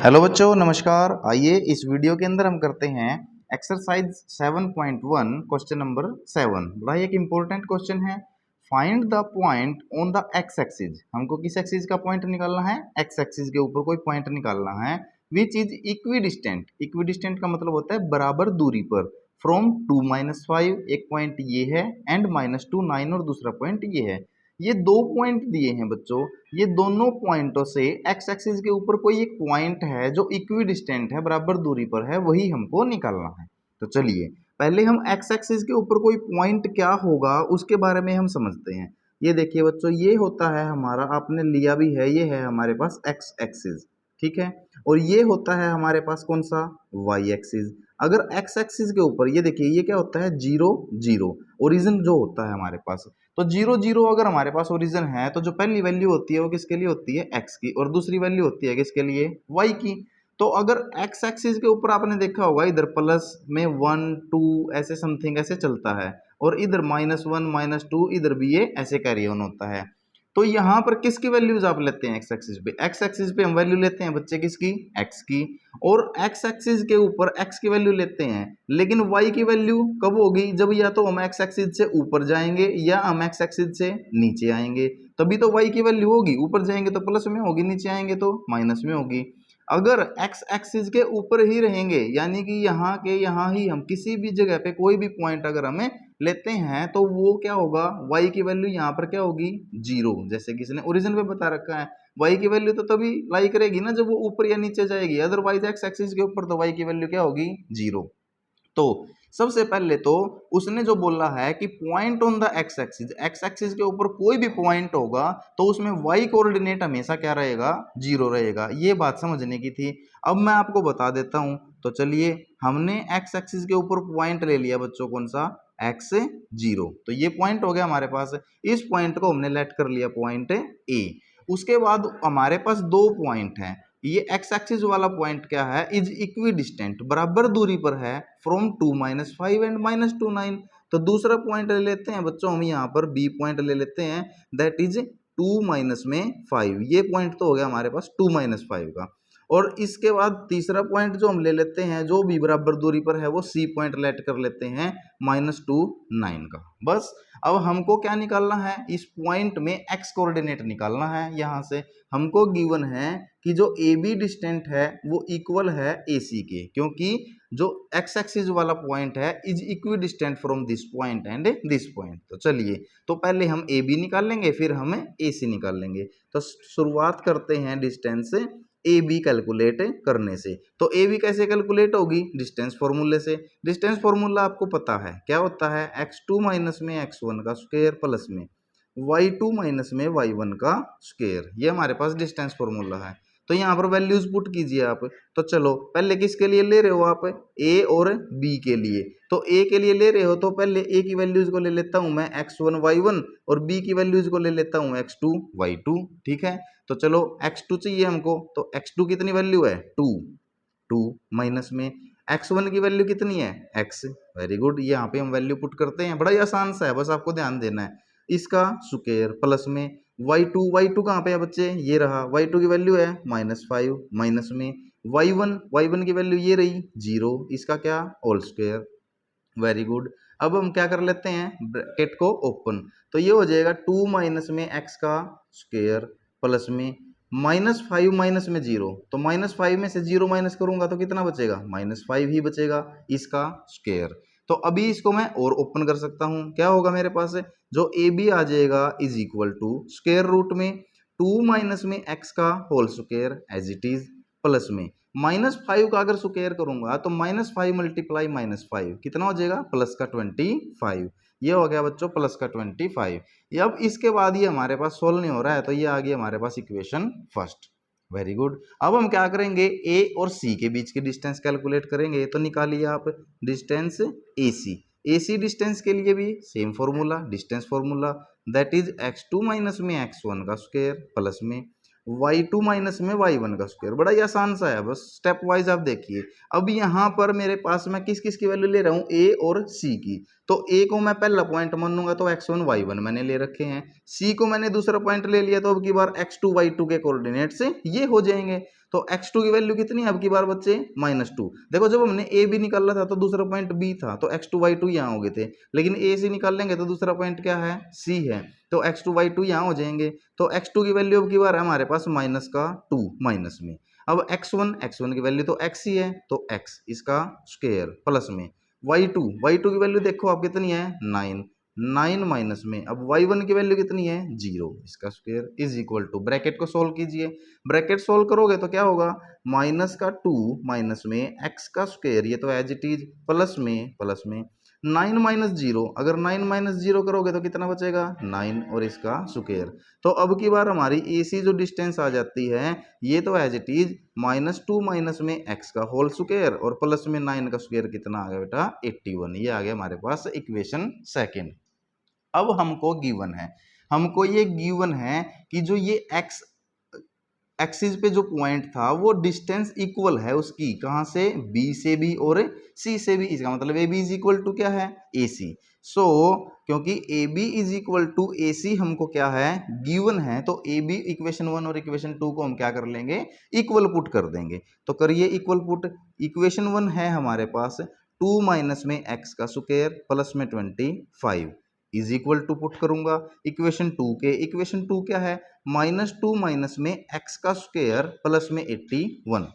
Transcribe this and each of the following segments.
Hello बच्चों, नमस्कार। आइए इस वीडियो के अंदर हम करते हैं एक्सरसाइज 7.1 क्वेश्चन नंबर 7। बड़ा एक इंपॉर्टेंट क्वेश्चन है। Find the point on the x axis. हमको किस एक्सिस का पॉइंट निकालना है? एक्स एक्सिस के ऊपर कोई पॉइंट निकालना है विच इज इक्विडिस्टेंट। इक्विडिस्टेंट का मतलब होता है बराबर दूरी पर। फ्रॉम 2-5 एक पॉइंट ये है एंड -2 9 और दूसरा पॉइंट ये है। ये दो पॉइंट दिए हैं बच्चों। ये दोनों पॉइंटों से एक्स एक्सिस के ऊपर कोई एक पॉइंट है जो इक्विडिस्टेंट है, बराबर दूरी पर है, वही हमको निकालना है। तो चलिए पहले हम एक्स एक्सिस के ऊपर कोई पॉइंट क्या होगा उसके बारे में हम समझते हैं। ये देखिए बच्चों, ये होता है हमारा, आपने लिया भी है, ये है हमारे पास एक्स एक्सिस, ठीक है। और ये होता है हमारे पास कौन सा? Y axis. अगर एक्स एक्सिस के ऊपर ये देखिए, ये क्या होता है? 0 0 ओरिजिन जो होता है हमारे पास। तो 0 0 अगर हमारे पास ओरिजिन है तो जो पहली वैल्यू होती है वो किसके लिए होती है? एक्स की, और दूसरी वैल्यू होती है किसके लिए? वाई की। तो अगर एक्स एक्सिस के ऊपर आपने देखा होगा इधर प्लस में 1 2 ऐसे समथिंग ऐसे चलता है, और इधर -1 -2 इधर भी ये ऐसे कैरी ऑन होता है। तो यहाँ पर किसकी वैल्यूज आप लेते हैं एक्स एक्सिस पे? एक्स एक्सिस पे हम वैल्यू लेते हैं बच्चे किसकी? एक्स की। और एक्स एक्सिस के ऊपर एक्स की वैल्यू लेते हैं, लेकिन वाई की वैल्यू कब होगी? जब या तो हम एक्स एक्सिस से ऊपर जाएंगे या हम एक्स एक्सिस से नीचे आएंगे, तभी तो वाई की वैल्यू होगी। ऊपर जाएंगे तो प्लस में होगी, नीचे आएंगे तो माइनस में होगी। अगर एक्स एक्सिस के ऊपर ही रहेंगे, यानी कि यहाँ के यहाँ ही हम किसी भी जगह पे कोई भी पॉइंट अगर हमें लेते हैं तो वो क्या होगा? y की वैल्यू यहाँ पर क्या होगी? 0, जैसे किसी ने ओरिजिन पे बता रखा है। y की वैल्यू तो तभी लाई करेगी ना जब वो ऊपर या नीचे जाएगी, अदरवाइज एक्स एक्सिस के ऊपर तो y की वैल्यू क्या होगी? 0। तो सबसे पहले तो उसने जो बोला है कि point on the x axis, x axis के ऊपर कोई भी पॉइंट होगा तो उसमें वाई कोऑर्डिनेट हमेशा क्या रहेगा? 0 रहेगा। ये बात समझने की थी। अब मैं आपको बता देता हूं। तो चलिए, हमने एक्स एक्सिस के ऊपर पॉइंट ले लिया बच्चों, कौन सा? एक्स 0। तो ये पॉइंट हो गया हमारे पास। इस पॉइंट को हमने लेट कर लिया पॉइंट ए। उसके बाद हमारे पास दो पॉइंट हैं। ये एक्स एक्सिस वाला पॉइंट क्या है? इज इक्विडिस्टेंट, बराबर दूरी पर है, फ्रॉम 2-5 एंड -2 9। तो दूसरा पॉइंट ले लेते हैं बच्चों हम, यहाँ पर बी पॉइंट ले लेते हैं, दैट इज 2-5। ये पॉइंट तो हो गया हमारे पास 2-5 का। और इसके बाद तीसरा पॉइंट जो हम ले लेते हैं, जो भी बराबर दूरी पर है, वो सी पॉइंट लेट कर लेते हैं, -2 9 का। बस अब हमको क्या निकालना है? इस पॉइंट में एक्स कोऑर्डिनेट निकालना है। यहाँ से हमको गिवन है कि जो ए बी डिस्टेंट है वो इक्वल है ए सी के, क्योंकि जो एक्स एक्सिस वाला पॉइंट है is equi distant from this point and this point. तो चलिए, तो पहले हम ए बी निकाल लेंगे, फिर हमें ए सी निकाल लेंगे। तो शुरुआत करते हैं डिस्टेंस ए बी कैलकुलेट करने से। तो ए बी कैसे कैलकुलेट होगी? डिस्टेंस फॉर्मूले से। डिस्टेंस फॉर्मूला आपको पता है क्या होता है? x2 माइनस में x1 का स्क्वायर प्लस में y2 माइनस में y1 का स्क्वायर। ये हमारे पास डिस्टेंस फॉर्मूला है। तो यहाँ पर वैल्यूज पुट कीजिए आप। तो चलो, पहले किसके लिए ले रहे हो आप? ए और बी के लिए। तो ए के लिए ले रहे हो तो पहले ए की वैल्यूज को ले लेता हूं मैं, x1 y1, और बी की वैल्यूज को ले लेता हूं x2 y2। ठीक है। तो चलो, x2 चाहिए हमको, तो x2 कितनी वैल्यू है? 2 2 माइनस में x1 की वैल्यू कितनी है? x। वेरी गुड, यहाँ पे हम वैल्यू पुट करते हैं, बड़ा ही आसान सा है, बस आपको ध्यान देना है। इसका स्क्वायर प्लस में y2 कहाँ पे है बच्चे? ये रहा, y2 की वैल्यू है -5 माइनस में y1 की वैल्यू ये रही 0, इसका क्या? Whole square. Very good. अब हम क्या कर लेते हैं? ब्रैकेट को ओपन। तो ये हो जाएगा 2 माइनस में x का स्क्वायर प्लस में -5 माइनस में 0। तो -5 में से 0 माइनस करूंगा तो कितना बचेगा? -5 ही बचेगा, इसका स्क्वायर। तो अभी इसको मैं और ओपन कर सकता हूं। क्या होगा मेरे पास? जो ए बी आ जाएगा is equal to square root में 2 माइनस में x का whole square as it is plus में -5 का अगर स्क्वायर करूंगा तो -5 मल्टीप्लाई -5 कितना हो जाएगा? प्लस का 25। ये हो गया बच्चों प्लस का 25। ये अब इसके बाद ये हमारे पास सोल्व नहीं हो रहा है, तो ये आ गई हमारे पास इक्वेशन फर्स्ट। Very good. अब हम क्या करेंगे? ए और सी के बीच की डिस्टेंस कैलकुलेट करेंगे। तो निकालिए आप डिस्टेंस ए सी। ए सी डिस्टेंस के लिए भी same formula, distance formula, that is x2 minus में x1 का स्क्वायर प्लस में y2 माइनस में y1 का स्क्वायर। बड़ा ही आसान सा है, बस स्टेप वाइज आप देखिए। अब यहाँ पर मेरे पास मैं किस किस की वैल्यू ले रहा हूँ? ए और सी की। तो ए को मैं पहला पॉइंट मानूंगा तो x1 y1 मैंने ले रखे हैं, सी को मैंने दूसरा पॉइंट ले लिया तो अब की बार x2 y2 के कोऑर्डिनेट से ये हो जाएंगे। तो x2 की वैल्यू कितनी है अब की बार बच्चे -2। देखो जब हमने ए भी निकाला था तो दूसरा पॉइंट बी था तो x2 y2 यहाँ हो गए थे, लेकिन ए से निकाल लेंगे तो दूसरा पॉइंट क्या है सी है, तो x2 y2 यहाँ हो जाएंगे। तो x2 की वैल्यू अब की बार है हमारे पास -2 माइनस में। अब x1 की वैल्यू तो x ही है तो x इसका स्क्वायर प्लस में y2 की वैल्यू देखो आप कितनी है 9 माइनस में, अब y1 की वैल्यू कितनी है 0, इसका square is equal to, bracket को सोल्व कीजिए, ब्रैकेट सोल्व करोगे तो क्या होगा -2 माइनस में x का स्क्वायर, ये तो एज इट इज प्लस में 9 माइनस 0, अगर 9 माइनस 0 करोगे तो कितना बचेगा 9 और इसका स्क्वायर। तो अब की बार हमारी AC जो डिस्टेंस आ जाती है ये तो एज इट इज -2 माइनस में x का होल स्क्वायर और प्लस में 9 का स्क्वायर कितना आ गया बेटा 81, ये आ गया हमारे पास इक्वेशन सेकंड। अब हमको ये गिवन है कि जो ये x एक्सिस पे जो पॉइंट था वो डिस्टेंस इक्वल है उसकी, कहाँ से B से भी और C से भी, इसका मतलब AB इज इक्वल टू क्या है AC। सो क्योंकि AB is equal to AC हमको क्या है गिवन है, तो AB इक्वेशन 1 और इक्वेशन 2 को हम क्या कर लेंगे इक्वल पुट कर देंगे। तो करिए इक्वल पुट, इक्वेशन 1 है हमारे पास 2 माइनस में x का स्क्वायर प्लस में 25 इज इक्वल टू पुट करूंगा इक्वेशन 2 के, इक्वेशन 2 क्या है -2 माइनस में x का स्क्वायर प्लस में 81।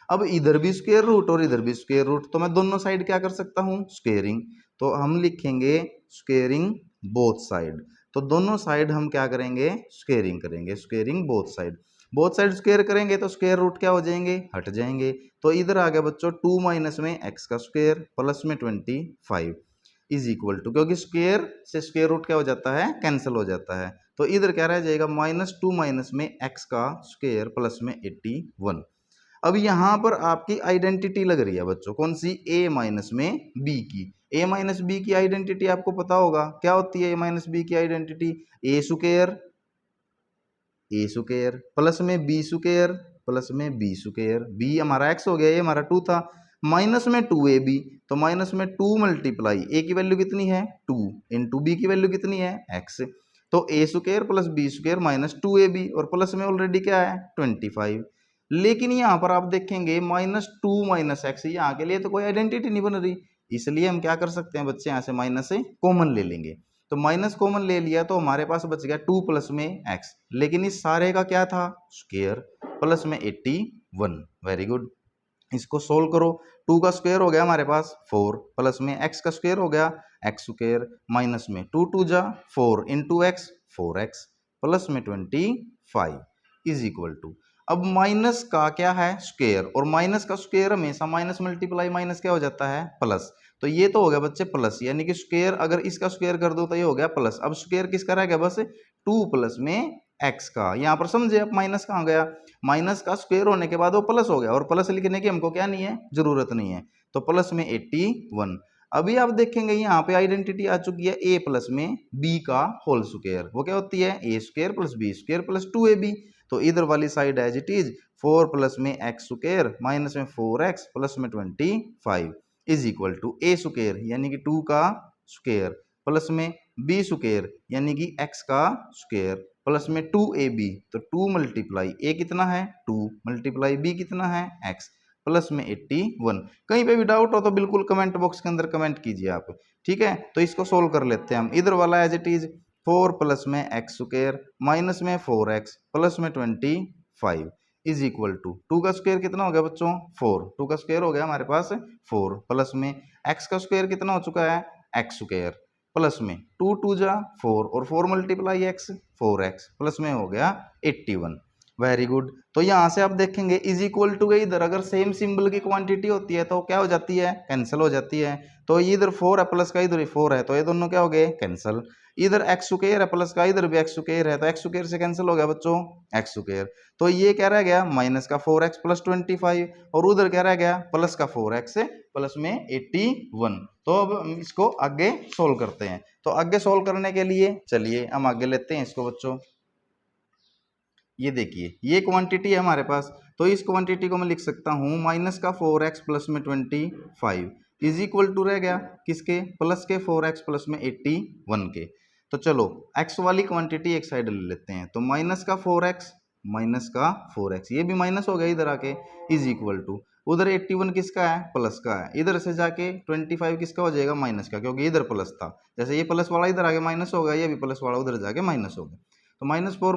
अब इधर भी स्क्वायर रूट और इधर भी स्क्वायर रूट, तो मैं दोनों साइड क्या कर सकता हूँ स्क्वेयरिंग, तो हम लिखेंगे स्क्वेयरिंग बोथ साइड, तो दोनों साइड हम क्या करेंगे स्क्वेयरिंग करेंगे, स्क्वेयरिंग बोथ साइड स्क्वेयर करेंगे तो स्क्वेयर रूट क्या हो जाएंगे हट जाएंगे। तो इधर आ गया बच्चों 2 माइनस में x का स्क्वायर प्लस में 25 इज इक्वल टू, क्योंकि स्क्वेयर से स्क्वेयर रूट क्या हो जाता है कैंसिल हो जाता है, तो इधर क्या रह जाएगा -2 माइनस में x का स्क्वायर प्लस में 81। अब यहाँ पर आपकी आइडेंटिटी लग रही है बच्चों कौन सी a माइनस में b की, a माइनस बी की आइडेंटिटी आपको पता होगा क्या होती है a माइनस बी की आइडेंटिटी, a स्क्वायर प्लस में b स्क्वायर प्लस में b स्क्वायर, b हमारा x हो गया, ये हमारा 2 था, माइनस में 2ab, तो माइनस में 2 मल्टीप्लाई a की वैल्यू कितनी है 2 इंटू b की वैल्यू कितनी है x, तो a square plus b square minus 2ab और प्लस में ऑलरेडी क्या है 25। लेकिन यहाँ पर आप देखेंगे -2 माइनस x, यहाँ के लिए तो कोई आइडेंटिटी नहीं बन रही, इसलिए हम क्या कर सकते हैं बच्चे यहाँ से माइनस से कॉमन ले लेंगे, तो माइनस कॉमन ले लिया तो हमारे पास बच गया 2 प्लस में x, लेकिन इस सारे का क्या था स्क्वायर प्लस में 81। वेरी गुड, इसको सोल्व करो, 2 का स्क्वायर हो गया हमारे पास 4 प्लस में x का स्क्वायर हो गया x स्क्वायर माइनस में 2 2 जा 4 इंटू एक्स 4x प्लस में 25 इज इक्वल टू, अब माइनस का क्या है स्क्वायर और माइनस का स्क्वायर हमेशा माइनस मल्टीप्लाई माइनस क्या हो जाता है प्लस, तो ये तो हो गया बच्चे प्लस, यानी कि स्क्वायर अगर इसका स्क्वायर कर दो तो ये हो गया प्लस, अब स्क्वायर किसका रह गया बस 2 प्लस में x का, यहाँ पर समझे आप माइनस कहाँ गया, माइनस का स्क्वायर होने के बाद वो प्लस हो गया और प्लस लिखने की हमको क्या नहीं है जरूरत नहीं है, तो प्लस में 81। अभी आप देखेंगे यहाँ पे आइडेंटिटी आ चुकी है a प्लस में b का होल स्क्वायर, वो क्या होती है a square plus b square plus 2ab, तो इधर वाली side as it is 4 plus में x स्क्वायर माइनस में 4x प्लस में 25 is equal to a square यानी कि 2 का स्क्वायर प्लस में b स्क्वायर यानी कि x का स्क्वायर प्लस में 2ab, तो 2 मल्टीप्लाई a कितना है 2 मल्टीप्लाई b कितना है x प्लस में 81। कहीं पे भी डाउट हो तो बिल्कुल कमेंट बॉक्स के अंदर कमेंट कीजिए आप, ठीक है। तो इसको सोल्व कर लेते हैं हम, इधर वाला एज इट इज 4 प्लस में x स्क्वायर माइनस में 4x प्लस में 25 इज इक्वल टू 2 का स्क्वायर कितना हो गया बच्चों 4, 2 का स्क्वायर हो गया हमारे पास 4 प्लस में x का स्क्वायर कितना हो चुका है x स्क्वायर प्लस में 2 2 जा 4 और 4 मल्टीप्लाई x 4x प्लस में हो गया 81। वेरी गुड, तो यहाँ से आप देखेंगे इज इक्वल टू के इधर अगर सेम सिंबल की क्वांटिटी होती है तो क्या हो जाती है कैंसिल हो जाती है, तो इधर 4 है प्लस का इधर 4 है तो ये दोनों क्या हो गए कैंसिल, इधर x स्क्वायर है प्लस का इधर भी x स्क्वायर है तो x स्क्वायर से कैंसिल हो गया बच्चों x स्क्वायर, तो ये क्या रह गया माइनस का 4x प्लस 25 और उधर क्या रह गया प्लस का 4x प्लस में 81। तो अब हम इसको आगे सोल्व करते हैं, तो आगे सोल्व करने के लिए चलिए हम आगे लेते हैं इसको बच्चों। ये देखिए ये क्वांटिटी है हमारे पास, तो इस क्वांटिटी को मैं लिख सकता हूँ माइनस का 4x प्लस में 25 इज इक्वल टू रह गया किसके, प्लस के 4x प्लस में 81 के। तो चलो x वाली क्वांटिटी एक साइड ले लेते हैं, तो माइनस का 4x, ये भी माइनस हो गया इधर आके, इज इक्वल टू उधर 81 किसका है, प्लस का है, इधर से जाके 25 किसका हो जाएगा, माइनस का, क्योंकि इधर प्लस था। जैसे ये प्लस वाला इधर आगे माइनस हो गया, ये भी प्लस वाला उधर जाके माइनस हो गया। तो -4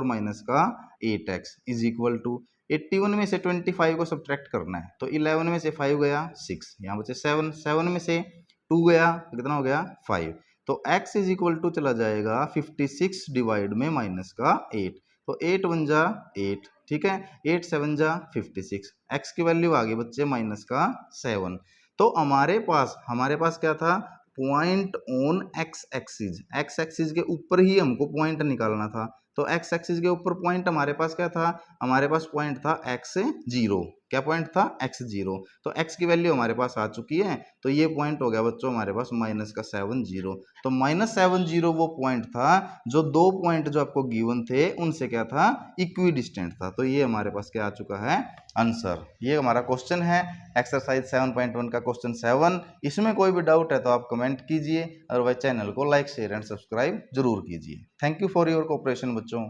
माइनस का 8x इज इक्वल टू 81 में से 25 को सब्ट्रैक्ट करना है, तो 11 में से 5 गया 6, यहाँ बचे 7, 7 में से 2 गया, कितना हो गया 5। तो x इज इक्वल टू चला जाएगा 56 डिवाइड में माइनस का 8, तो 8 1 जा 8, ठीक है, 8 7 जा 56, x की वैल्यू आ गई बच्चे माइनस का 7। तो हमारे पास क्या था, पॉइंट ऑन एक्स एक्सिस के ऊपर ही हमको पॉइंट निकालना था। तो एक्स एक्सिस के ऊपर पॉइंट हमारे पास क्या था, हमारे पास पॉइंट था x0। क्या पॉइंट था, x0। तो x की वैल्यू हमारे पास आ चुकी है, तो ये पॉइंट हो गया बच्चों हमारे पास माइनस का 70। तो -70 वो पॉइंट था जो दो पॉइंट जो आपको गिवन थे उनसे क्या था, इक्वी डिस्टेंट था। तो ये हमारे पास क्या आ चुका है, आंसर। ये हमारा क्वेश्चन है एक्सरसाइज 7.1 का क्वेश्चन 7। इसमें कोई भी डाउट है तो आप कमेंट कीजिए, और वह चैनल को लाइक शेयर एंड सब्सक्राइब जरूर कीजिए। Thank you for your cooperation बच्चों।